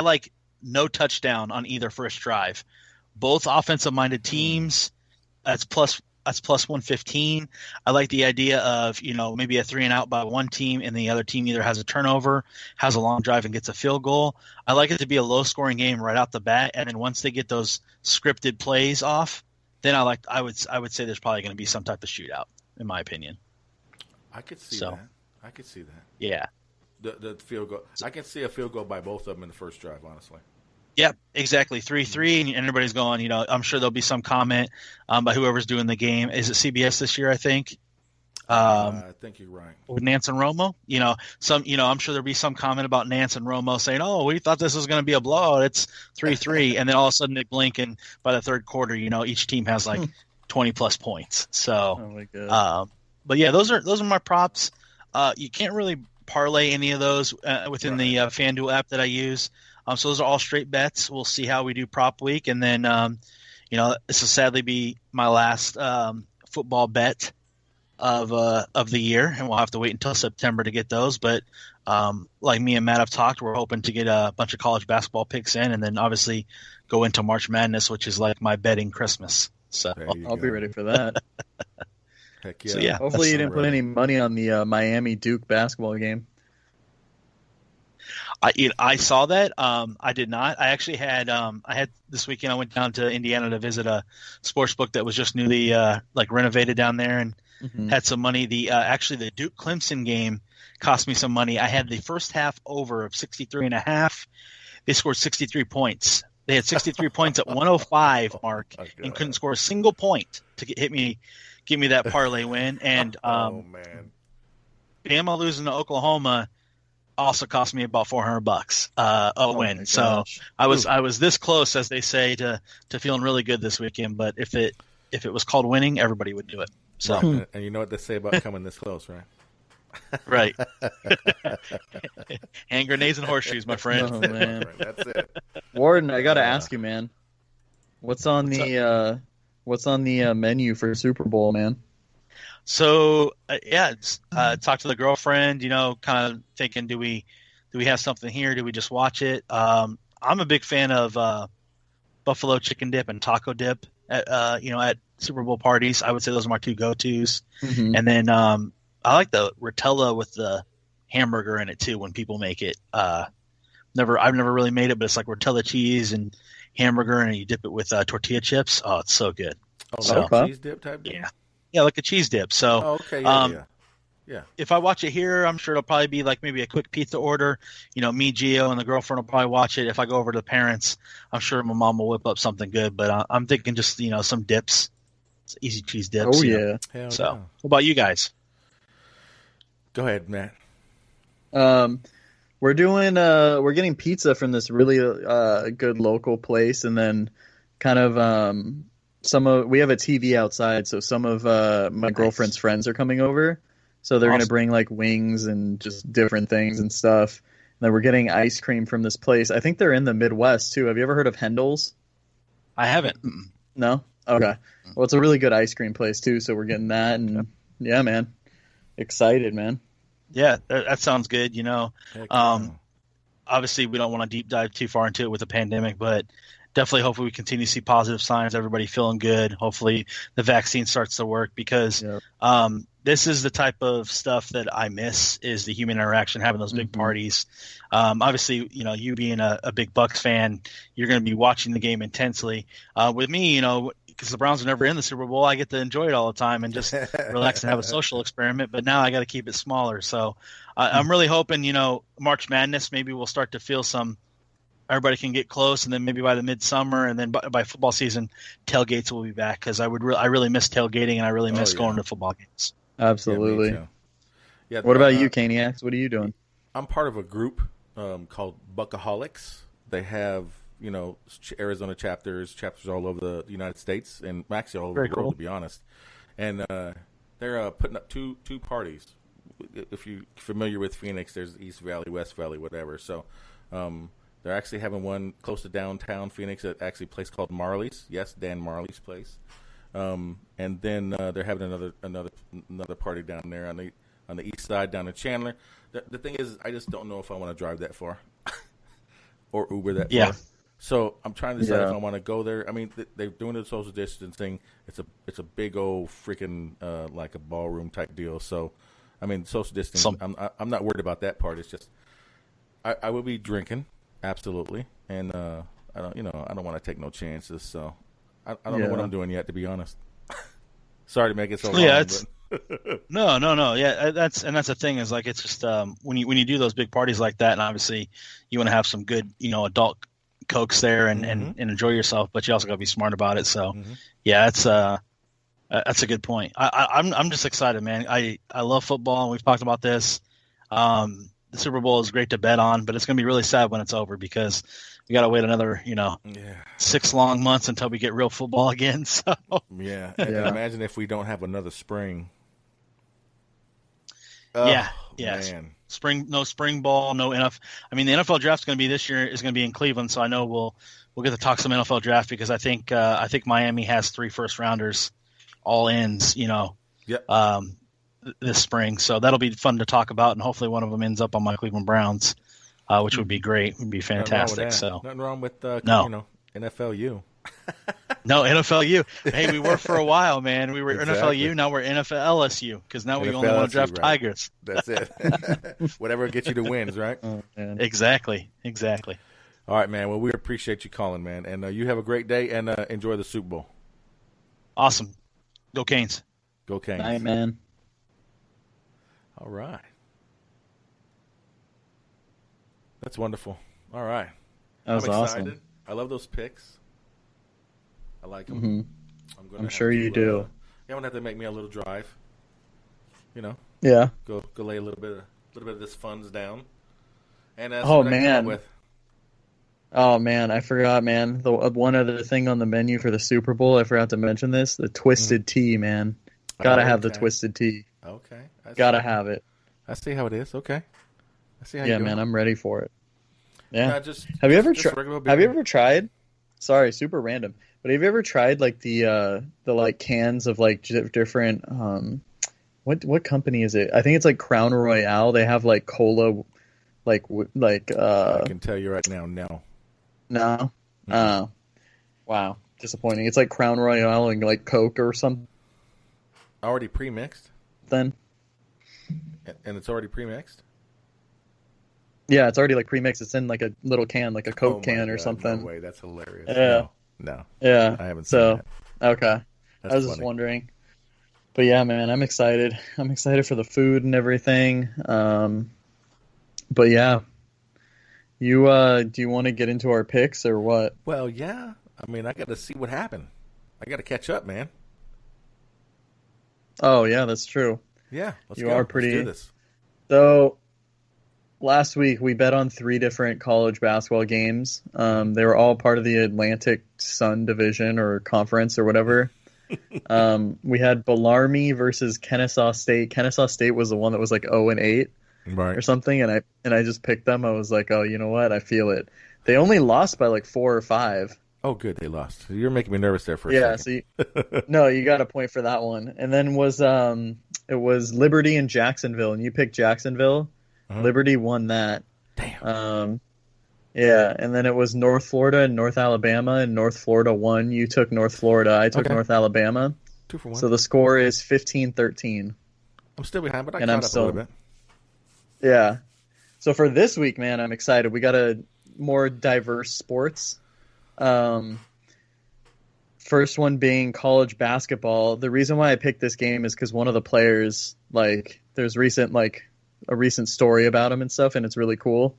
F: like no touchdown on either first drive. Both offensive-minded teams. That's plus That's plus 115. I like the idea of, maybe a 3-and-out by one team and the other team either has a turnover, has a long drive, and gets a field goal. I like it to be a low-scoring game right out the bat, and then once they get those scripted plays off, then I would say there's probably going to be some type of shootout, in my opinion.
C: I could see that. I could see that.
F: Yeah.
C: The field goal. I can see a field goal by both of them in the first drive, honestly.
F: Yep, exactly. 3-3, and everybody's going, I'm sure there'll be some comment by whoever's doing the game. Is it CBS this year, I think?
C: I think you're right.
F: With Nance and Romo? I'm sure there'll be some comment about Nance and Romo saying, oh, we thought this was going to be a blowout. It's 3-3. And then all of a sudden they blink, and by the third quarter, each team has like 20-plus points. So,
B: oh my God.
F: But yeah, those are my props. You can't really parlay any of those within the FanDuel app that I use. So those are all straight bets. We'll see how we do prop week, and then this will sadly be my last football bet of the year, and we'll have to wait until September to get those. But like me and Matt have talked, we're hoping to get a bunch of college basketball picks in, and then obviously go into March Madness, which is like my betting Christmas. So
B: I'll be ready for that.
C: Heck yeah!
F: So, yeah,
B: hopefully you didn't put any money on the Miami Duke basketball game.
F: I saw that. I did not. I actually had this weekend. I went down to Indiana to visit a sports book that was just newly renovated down there, and had some money. Actually the Duke Clemson game cost me some money. I had the first half over of 63.5. They scored 63 points. They had 63 points at 105 mark and couldn't score a single point to give me that parlay win. And
C: oh man,
F: Bama losing to Oklahoma also cost me about $400 a win. So I was this close, as they say, to feeling really good this weekend. But if it was called winning, everybody would do it. So
C: right. And you know what they say about coming this close, right?
F: Right. Hand grenades and horseshoes, my friend.
B: Oh man,
C: that's it.
B: Warden, I gotta ask you, man. What's on the menu for Super Bowl, man?
F: So talk to the girlfriend. Kind of thinking, do we have something here? Do we just watch it? I'm a big fan of buffalo chicken dip and taco dip at Super Bowl parties. I would say those are my two go-tos. And then I like the Rotella with the hamburger in it too when people make it. I've never really made it, but it's like Rotella cheese and hamburger, and you dip it with tortilla chips. Oh, it's so good.
C: Oh, so, like cheese dip type thing?
F: Yeah, like a cheese dip. So,
C: okay, yeah.
F: If I watch it here, I'm sure it'll probably be like maybe a quick pizza order. Me, Gio, and the girlfriend will probably watch it. If I go over to the parents, I'm sure my mom will whip up something good. But I'm thinking just some dips, easy cheese dips.
B: Oh yeah.
F: So, what about you guys?
C: Go ahead, Matt.
B: We're getting pizza from this really good local place, and then kind of we have a TV outside, so some of my girlfriend's friends are coming over, so they're gonna bring like wings and just different things and stuff. And then we're getting ice cream from this place. I think they're in the Midwest too. Have you ever heard of Hendel's?
F: I haven't.
B: No? Okay. Well, it's a really good ice cream place too, so we're getting that, and yeah, man, excited, man.
F: Yeah, that sounds good. Obviously we don't want to deep dive too far into it with the pandemic, but definitely hopefully we continue to see positive signs, everybody feeling good. Hopefully the vaccine starts to work, because this is the type of stuff that I miss, is the human interaction, having those big parties. Obviously, you being a big Bucs fan, you're going to be watching the game intensely. With me, because the Browns are never in the Super Bowl, I get to enjoy it all the time and just relax and have a social experiment. But now I got to keep it smaller. So I'm really hoping, March Madness, maybe we'll start to feel everybody can get close, and then maybe by the midsummer, and then by football season, tailgates will be back, because I really miss tailgating, and I really miss going to football games.
B: Absolutely. Yeah, what about you, Caniacs? What are you doing?
C: I'm part of a group called Buckaholics. They have Arizona chapters all over the United States, and actually all over the world, to be honest. And they're putting up two parties. If you're familiar with Phoenix, there's East Valley, West Valley, whatever. So they're actually having one close to downtown Phoenix at actually a place called Marley's. Yes, Dan Marley's place. And then they're having another party down there on the east side, down in Chandler. The thing is, I just don't know if I want to drive that far or Uber that far. So I'm trying to decide if I want to go there. I mean, they're doing the social distancing. It's a big old freaking like a ballroom type deal. So, I mean, social distancing. I'm not worried about that part. It's just I will be drinking, absolutely, and I don't want to take no chances. So I don't know what I'm doing yet, to be honest. Sorry to make it so long.
F: Yeah, No. Yeah, that's the thing is like it's just when you do those big parties like that, and obviously you want to have some good adult cokes there and enjoy yourself, but you also got to be smart about it. So yeah, that's a good point. I'm just excited, man. I love football, and we've talked about this. The Super Bowl is great to bet on, but it's going to be really sad when it's over because we got to wait another 6 long months until we get real football again. So
C: yeah, and imagine if we don't have another spring.
F: Man. No spring ball, no NFL. I mean, the NFL draft is going to be this year is going to be in Cleveland, so I know we'll get to talk some NFL draft because I think Miami has 3 first rounders, all ends, this spring. So that'll be fun to talk about, and hopefully one of them ends up on my Cleveland Browns, which would be great. Would be fantastic.
C: Nothing wrong with NFLU.
F: No, NFLU. Hey, we were for a while, man. We were NFLU. Now we're NFL LSU because now we only want to draft Tigers.
C: That's it. Whatever gets you to wins, right?
F: Exactly.
C: All right, man. Well, we appreciate you calling, man. And you have a great day and enjoy the Super Bowl.
F: Awesome. Go Canes.
C: Go Canes.
B: Night, man.
C: All right. That's wonderful. All right.
B: That was awesome.
C: I love those picks. I like them.
B: Mm-hmm. I'm sure you do.
C: You don't have to make me a little drive.
B: Yeah.
C: Go lay a little bit of this funds down. And
B: oh man, I forgot, man. The one other thing on the menu for the Super Bowl, I forgot to mention this: the twisted tea, man. Gotta have the twisted tea.
C: Okay.
B: Gotta have it.
C: I see how it is. Okay. I see how.
B: Yeah, man, I'm ready for it. Yeah.
C: Have you
B: ever tried? Sorry, super random. But have you ever tried like the like cans of like different what company is it? I think it's like Crown Royale. They have like cola, I
C: can tell you right now, no.
B: No. Wow, disappointing. It's like Crown Royale and like Coke or something.
C: Already pre-mixed.
B: Then.
C: And it's already pre-mixed.
B: Yeah, it's already like pre-mixed. It's in like a little can, like a Coke can or something.
C: No way, that's hilarious.
B: Yeah.
C: No.
B: Yeah.
C: I haven't seen that.
B: Okay. I was just wondering. But yeah, man, I'm excited. I'm excited for the food and everything. But yeah. Do you want to get into our picks or what?
C: Well, yeah. I mean, I got to see what happened. I got to catch up, man.
B: Oh, yeah, that's true.
C: Yeah,
B: let's do
C: this.
B: So last week we bet on 3 different college basketball games. They were all part of the Atlantic Sun Division or Conference or whatever. We had Bellarmine versus Kennesaw State. Kennesaw State was the one that was like 0-8 or something, and I just picked them. I was like, oh, you know what? I feel it. They only lost by like 4 or 5.
C: Oh, good, they lost. You're making me nervous there for a second.
B: No, you got a point for that one. And then it was Liberty and Jacksonville, and you picked Jacksonville. Uh-huh. Liberty won that.
C: Damn.
B: Yeah, and then it was North Florida and North Alabama, and North Florida won. You took North Florida. I took North Alabama.
C: 2 for 1.
B: So the score is 15-13.
C: I'm still behind, but I caught up a little bit.
B: Yeah. So for this week, man, I'm excited. We got a more diverse sports. First one being college basketball. The reason why I picked this game is because one of the players, there's a recent story about him and stuff, and it's really cool.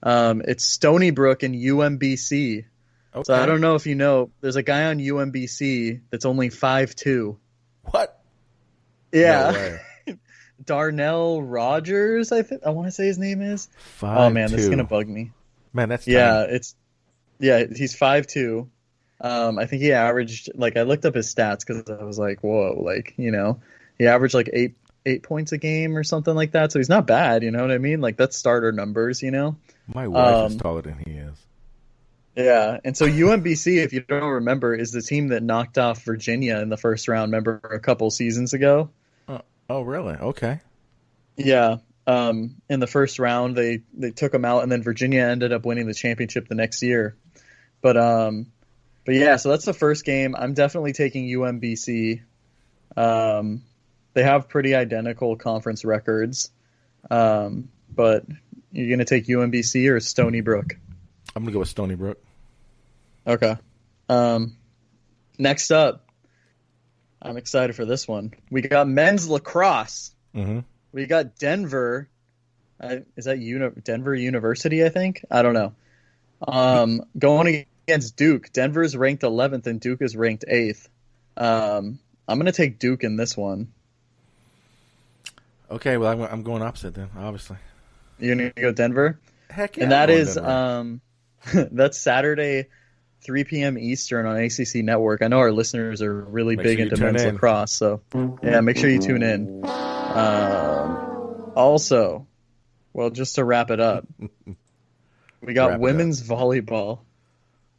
B: It's Stony Brook and UMBC. Okay. So I don't know if you know, there's a guy on UMBC that's only 5'2".
C: What?
B: Yeah. No Darnell Rogers, I want to say his name is.
C: 5'2".
B: Oh man, this is gonna bug me.
C: Man, that's tiny.
B: He's 5'2". I think he averaged I looked up his stats because I was like, whoa, he averaged like eight points a game or something like that. So he's not bad, you know what I mean? Like that's starter numbers,
C: My wife is taller than he is.
B: Yeah, and so UMBC, if you don't remember, is the team that knocked off Virginia in the first round. Remember a couple seasons ago?
C: Oh, really? Okay.
B: Yeah. In the first round, they took them out, and then Virginia ended up winning the championship the next year. But yeah, so that's the first game. I'm definitely taking UMBC. They have pretty identical conference records. But you're going to take UMBC or Stony Brook?
C: I'm going to go with Stony Brook.
B: Okay. Next up, I'm excited for this one. We got men's lacrosse.
C: Mm-hmm.
B: We got Denver. Is that Denver University, I think? I don't know. Going against Duke. Denver's ranked 11th and Duke is ranked 8th. I'm going to take Duke in this one.
C: Okay, well, I'm going opposite then, obviously.
B: You're going to go Denver?
C: Heck yeah.
B: And that is, that's Saturday, 3 p.m. Eastern on ACC Network. I know our listeners are really big into men's lacrosse, so yeah, make sure you tune in. Also, well, just to wrap it up, we got women's volleyball.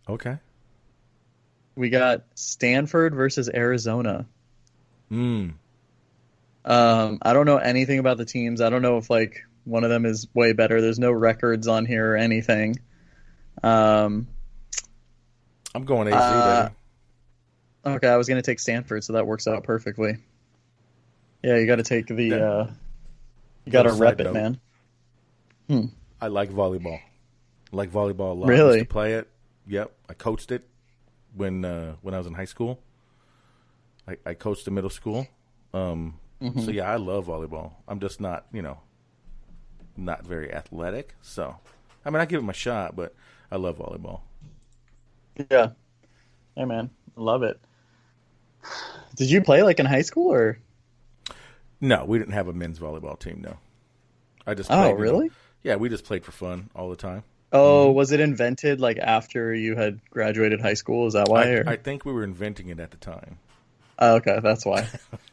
C: Okay.
B: We got Stanford versus Arizona.
C: I
B: don't know anything about the teams. I don't know if like one of them is way better. There's no records on here or anything.
C: I'm going AZ, baby.
B: Okay, I was going to take Stanford, so that works out perfectly. Yeah, you got to take the. You got to rep it, man.
C: I like volleyball. I like volleyball a lot.
B: Really?
C: I used to play it. Yep, I coached it when I was in high school. I coached in middle school. So yeah, I love volleyball. I'm just not, not very athletic. So, I mean, I give it my shot, but I love volleyball.
B: Yeah. Hey, man, I love it. Did you play like in high school or?
C: No, we didn't have a men's volleyball team. No, I just. Played,
B: oh, really?
C: Yeah, we just played for fun all the time.
B: Oh, was it invented like after you had graduated high school? Is that why?
C: I think we were inventing it at the time.
B: Oh, okay, that's why.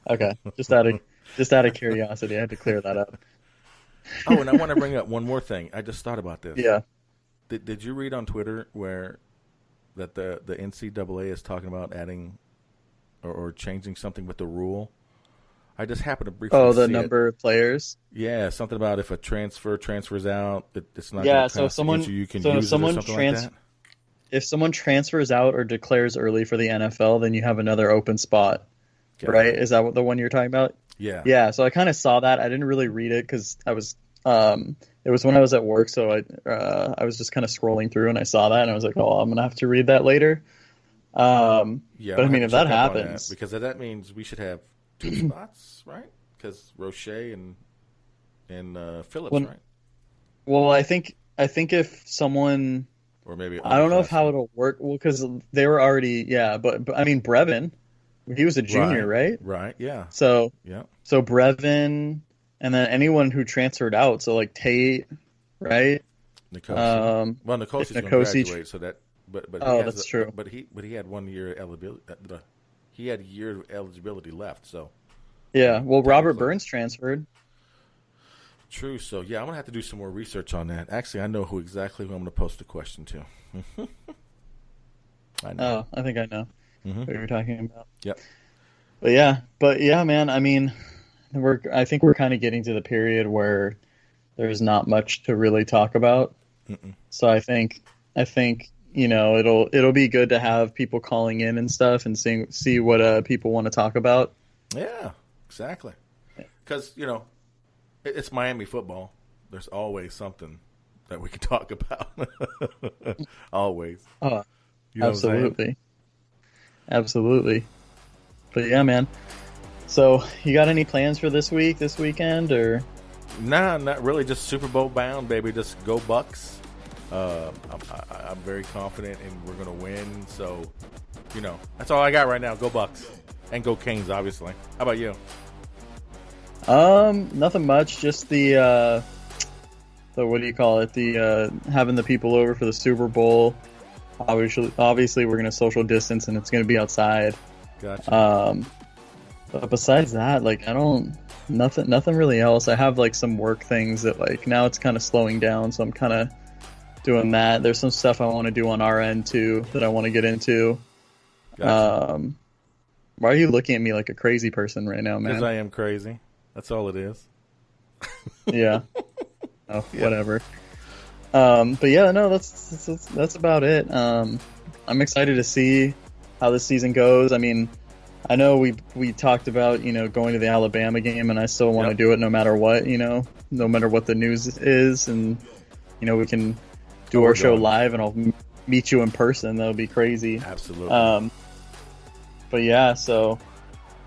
B: Okay, just out of curiosity, I had to clear that up.
C: Oh, and I want to bring up one more thing. I just thought about this.
B: Yeah.
C: Did you read on Twitter where that the NCAA is talking about adding or changing something with the rule? I just happened to briefly see
B: the number of players?
C: Yeah, something about if a transfers out, it's not
B: yeah,
C: going to
B: so someone
C: you can use it or something like that?
B: If someone transfers out or declares early for the NFL, then you have another open spot, right? Is that the one you're talking about?
C: Yeah.
B: Yeah, so I kind of saw that. I didn't really read it because I was it was when I was at work, so I was just kind of scrolling through and I saw that and I was like, oh, I'm going to have to read that later.
C: Yeah,
B: but I mean, if that happens...
C: because that means we should have 2 spots, right? Because Roche and Phillips, right?
B: Well, I think if someone...
C: Or maybe
B: I don't know if how it'll work. Well, because they were already, but I mean Brevin, he was a junior, right?
C: Right, yeah.
B: So
C: yeah,
B: so Brevin, and then anyone who transferred out. So like Tate, right?
C: Nikosi. Well, Nikosi's going to graduate, so that. But
B: that's true.
C: But he had 1 year eligibility. He had a year of eligibility left. So.
B: Yeah. Well, Robert Burns transferred.
C: True. So, yeah, I'm going to have to do some more research on that. Actually, I know exactly who I'm going to post the question to. I know.
B: Oh, I think I know what you're talking about.
C: Yep.
B: But yeah, man, I mean, I think we're kind of getting to the period where there's not much to really talk about. So I think it'll be good to have people calling in and stuff and see what people want to talk about.
C: Yeah, exactly. Because, it's Miami football. There's always something that we can talk about. Always.
B: Oh, absolutely. Absolutely. But yeah, man. So, you got any plans for this weekend, or?
C: Nah, not really. Just Super Bowl bound, baby. Just go Bucks. I'm very confident, and we're going to win. So, that's all I got right now. Go Bucks. And go Canes, obviously. How about you?
B: Nothing much. Just the what do you call it? The having the people over for the Super Bowl. Obviously, we're gonna social distance and it's gonna be outside.
C: Gotcha.
B: But besides that, like nothing really else. I have like some work things that like now it's kind of slowing down, so I'm kind of doing that. There's some stuff I want to do on our end too that I want to get into.
C: Gotcha.
B: Why are you looking at me like a crazy person right now, man?
C: Because I am crazy. That's all it is.
B: Yeah. Oh, yeah. Whatever. But yeah, no, that's about it. I'm excited to see how this season goes. I mean, I know we talked about, going to the Alabama game, and I still want to do it no matter what, no matter what the news is, and we can do our show live, and I'll meet you in person. That'll be crazy.
C: Absolutely.
B: But yeah, so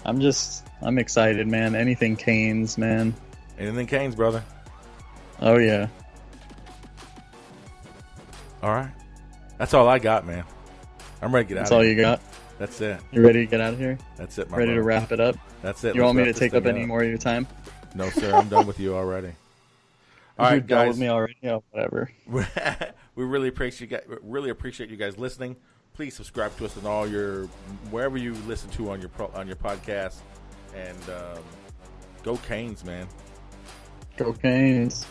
B: I'm excited, man. Anything Canes, man.
C: Anything Canes, brother.
B: Oh yeah.
C: All right. That's all I got, man. I'm ready to get out of here.
B: That's all you got?
C: That's it.
B: You ready to get out of here?
C: That's it, my
B: Ready
C: brother.
B: to wrap it up?
C: That's it.
B: You want me to take up any more of your time?
C: No, sir. I'm done with you already. All right,
B: You're done
C: guys.
B: with me already? Yeah, whatever.
C: We really appreciate you guys listening. Please subscribe to us on all wherever you listen to on your podcast, and go Canes, man.
B: Go Canes.